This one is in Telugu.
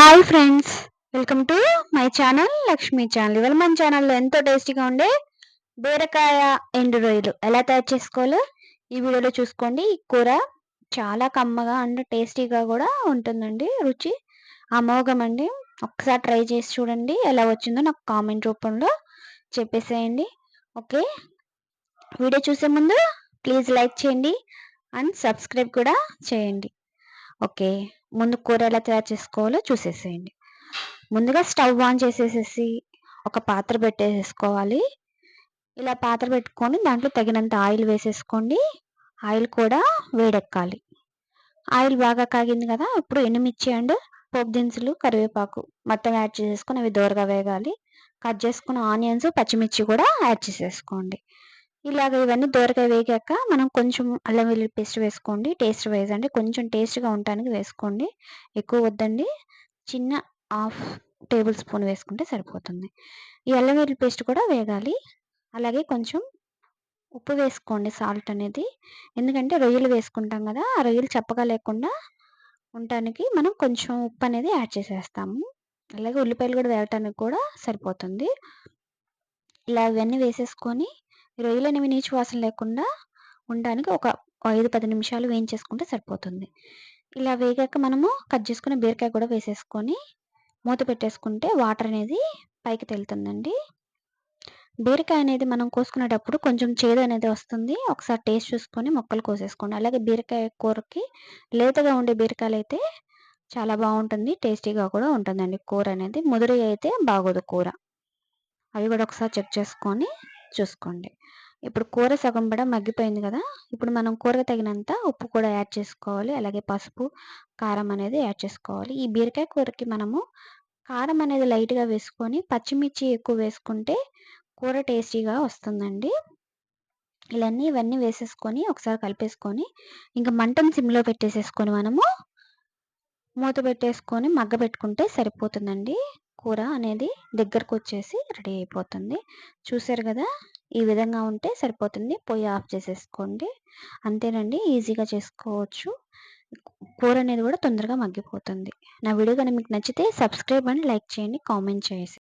Hi friends, welcome to my channel Lakshmi channel. ఇవాళ మన ఛానల్లో ఎంతో టేస్టీగా ఉండే బీరకాయ ఎండు రొయ్యలు ఎలా తయారు చేసుకోవాలో ఈ వీడియోలో చూసుకోండి. ఈ కూర చాలా కమ్మగా అండ్ టేస్టీగా కూడా ఉంటుందండి. రుచి అమోఘమండి. ఒకసారి ట్రై చేసి చూడండి, ఎలా వచ్చిందో నాకు కామెంట్ రూపంలో చెప్పేసేయండి. ఓకే, వీడియో చూసే ముందు ప్లీజ్ లైక్ చేయండి అండ్ సబ్స్క్రైబ్ కూడా చేయండి. ఓకే, ముందు కూర ఎలా తయారు చేసుకోవాలో చూసేసేయండి. ముందుగా స్టవ్ ఆన్ చేసేసేసి ఒక పాత్ర పెట్టేసుకోవాలి. ఇలా పాత్ర పెట్టుకొని దాంట్లో తగినంత ఆయిల్ వేసేసుకోండి. ఆయిల్ కూడా వేడెక్కాలి. ఆయిల్ బాగా కాగింది కదా, ఇప్పుడు ఎండుమిర్చి అండ్ పోపు దినుసులు, కరివేపాకు మొత్తం యాడ్ చేసేసుకొని అవి దోరగా వేగాలి. కట్ చేసుకున్న ఆనియన్స్, పచ్చిమిర్చి కూడా యాడ్ చేసేసుకోండి. ఇలాగ ఇవన్నీ దోరగా వేగాక మనం కొంచెం అల్లం వెల్లుల్లి పేస్ట్ వేసుకోండి. టేస్ట్ వైజ్ అంటే కొంచెం టేస్ట్గా ఉండటానికి వేసుకోండి, ఎక్కువ వద్దండి. చిన్న హాఫ్ టేబుల్ స్పూన్ వేసుకుంటే సరిపోతుంది. ఈ అల్లం వెల్లుల్లి పేస్ట్ కూడా వేగాలి. అలాగే కొంచెం ఉప్పు వేసుకోండి, సాల్ట్ అనేది. ఎందుకంటే రొయ్యలు వేసుకుంటాం కదా, ఆ రొయ్యలు చప్పగా లేకుండా ఉండటానికి మనం కొంచెం ఉప్పు అనేది యాడ్ చేసేస్తాము. అలాగే ఉల్లిపాయలు కూడా వేయటానికి కూడా సరిపోతుంది. ఇలా ఇవన్నీ వేసేసుకొని రొయ్యలు అనేవి నీచు వాసన లేకుండా ఉండడానికి ఒక 5-10 నిమిషాలు వేయించేసుకుంటే సరిపోతుంది. ఇలా వేగాక మనము కట్ చేసుకున్న బీరకాయ కూడా వేసేసుకొని మూత పెట్టేసుకుంటే వాటర్ అనేది పైకి తేలుతుందండి. బీరకాయ అనేది మనం కోసుకునేటప్పుడు కొంచెం చేదు అనేది వస్తుంది. ఒకసారి టేస్ట్ చూసుకొని ముక్కలు కోసేసుకోండి. అలాగే బీరకాయ కూరకి లేతగా ఉండే బీరకాయలు అయితే చాలా బాగుంటుంది, టేస్టీగా కూడా ఉంటుందండి కూర అనేది. ముదురు అయితే బాగోదు కూర. అవి కూడా ఒకసారి చెక్ చేసుకొని చూసుకోండి. ఇప్పుడు కూర సగం కూడా మగ్గిపోయింది కదా, ఇప్పుడు మనం కూరకు తగినంత ఉప్పు కూడా యాడ్ చేసుకోవాలి. అలాగే పసుపు, కారం అనేది యాడ్ చేసుకోవాలి. ఈ బీరకాయ కూరకి మనము కారం అనేది లైట్గా వేసుకొని పచ్చిమిర్చి ఎక్కువ వేసుకుంటే కూర టేస్టీగా వస్తుందండి. ఇవన్నీ వేసేసుకొని ఒకసారి కలిపేసుకొని ఇంకా మంటను సిమ్లో పెట్టేసేసుకొని మనము మూత పెట్టేసుకొని మగ్గబెట్టుకుంటే సరిపోతుందండి. కూర అనేది దగ్గరకు వచ్చేసి రెడీ అయిపోతుంది. చూసారు కదా, ఈ విధంగా ఉంటే సరిపోతుంది. పొయ్యి ఆఫ్ చేసేసుకోండి. అంతేనండి, ఈజీగా చేసుకోవచ్చు. కూర అనేది కూడా తొందరగా మగ్గిపోతుంది. నా వీడియో కనుక మీకు నచ్చితే సబ్స్క్రైబ్ అండ్ లైక్ చేయండి, కామెంట్ చేసి